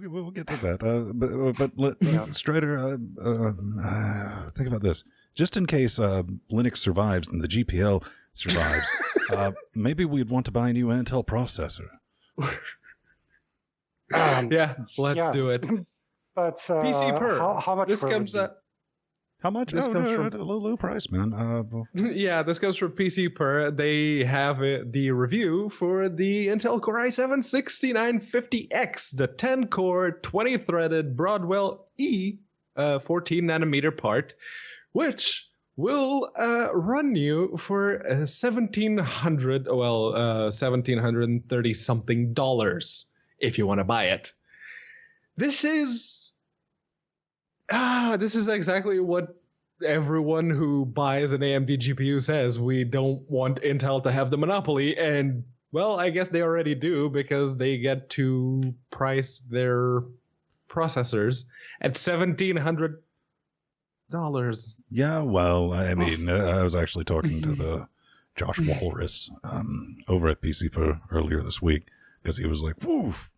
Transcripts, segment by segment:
we'll get to that. Strider, think about this. Just in case Linux survives and the GPL survives, maybe we'd want to buy a new Intel processor. Let's do it. But PC per. How much this comes up? How much? This comes from low price, man. Yeah, this comes from PC per. They have the review for the Intel Core i7-6950X, the 10-core, 20-threaded Broadwell-E 14 nanometer part, which will run you for $1,730 something if you want to buy it. This is exactly what everyone who buys an AMD GPU says. We don't want Intel to have the monopoly, and well, I guess they already do because they get to price their processors at $1,700. Yeah, well, I mean, I was actually talking to the Josh Walrus over at PC Per earlier this week because he was like, "Woof."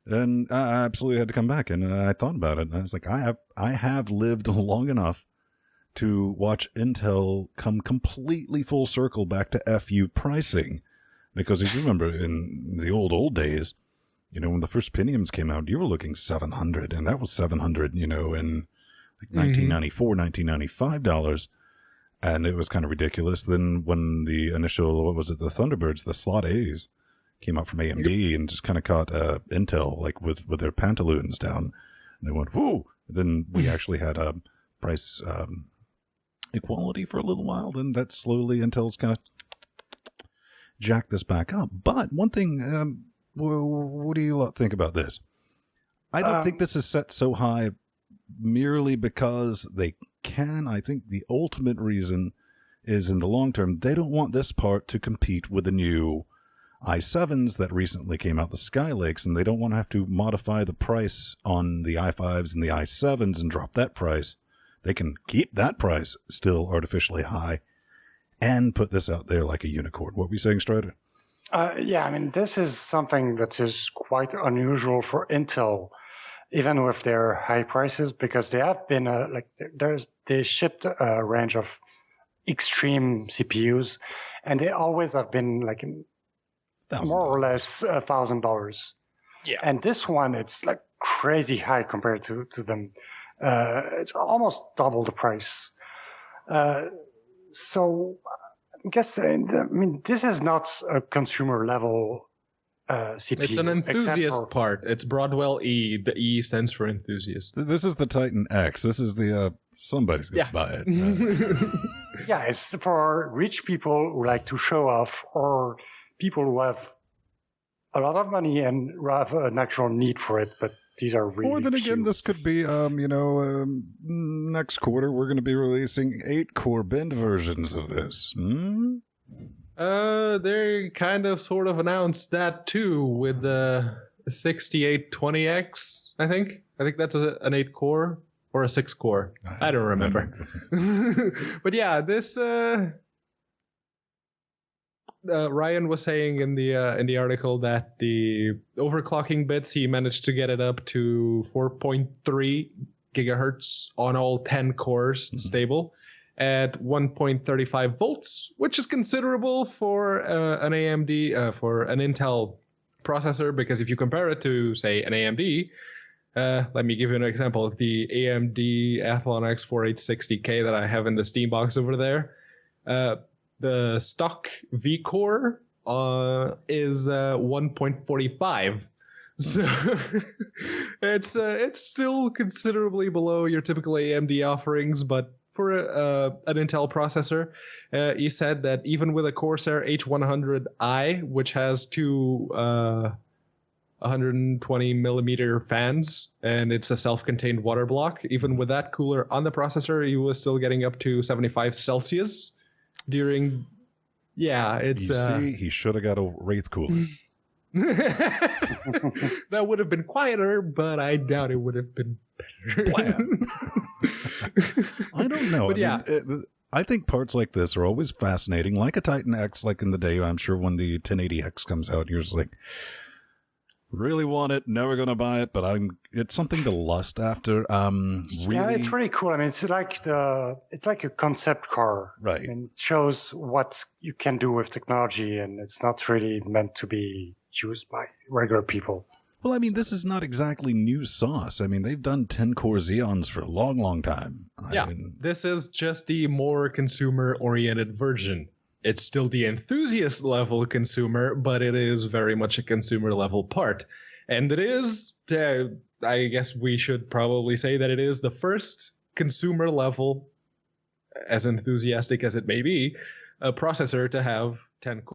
And I absolutely had to come back, and I thought about it, and I was like, I have lived long enough to watch Intel come completely full circle back to FU pricing. Because if you remember, in the old days, when the first Pentiums came out, you were looking $700, and that was $700, in like $1994, $1995, and it was kind of ridiculous. Then when the initial, the Thunderbirds, the Slot A's, came out from AMD and just kind of caught Intel like with their pantaloons down, and they went whoo. Then we actually had a price equality for a little while. Then that slowly Intel's kind of jacked this back up. But one thing, what do you think about this? I don't think this is set so high merely because they can. I think the ultimate reason is in the long term they don't want this part to compete with the new i7s that recently came out, the Skylakes, and they don't want to have to modify the price on the i5s and the i7s and drop that price. They can keep that price still artificially high and put this out there like a unicorn. What were you saying, Strider? Yeah, I mean, this is something that is quite unusual for Intel, even with their high prices, because they have been they shipped a range of extreme CPUs, and they always have been like more or less $1,000. Yeah. And this one, it's like crazy high compared to them. It's almost double the price. So I guess, this is not a consumer level CPU. It's an enthusiast part. It's Broadwell-E. The E stands for enthusiast. This is the Titan X. This is the, somebody's going to buy it. Yeah, it's for rich people who like to show off, or people who have a lot of money and have an actual need for it, but these are really Or then again, few. this could be, next quarter we're going to be releasing 8-core bin versions of this. They kind of sort of announced that too with the 6820X, I think. I think that's an 8-core or a 6-core. I don't remember. But yeah, this... Ryan was saying in the article that the overclocking bits, he managed to get it up to 4.3 gigahertz on all 10 cores stable at 1.35 volts, which is considerable for an AMD, for an Intel processor, because if you compare it to, say, an AMD, let me give you an example. The AMD Athlon X4860K that I have in the Steam box over there, the stock V-core is 1.45. So it's still considerably below your typical AMD offerings, but for an Intel processor, he said that even with a Corsair H100i, which has two 120 millimeter fans, and it's a self-contained water block, even with that cooler on the processor, he was still getting up to 75 Celsius. During, it's... You see, he should have got a Wraith cooler. That would have been quieter, but I doubt it would have been better. I don't know. But I think parts like this are always fascinating, like a Titan X, like in the day, I'm sure when the 1080X comes out, you're just like, Really want it, never gonna buy it, but it's something to lust after. Really, Yeah, it's really cool. I mean, it's like a concept car. Right. I mean, it shows what you can do with technology, and it's not really meant to be used by regular people. Well, I mean, this is not exactly new sauce. I mean, they've done 10-core Xeons for a long, long time. This is just the more consumer-oriented version. It's still the enthusiast level consumer, but it is very much a consumer level part. And it is, I guess we should probably say that it is the first consumer level, as enthusiastic as it may be, a processor to have 10 cores.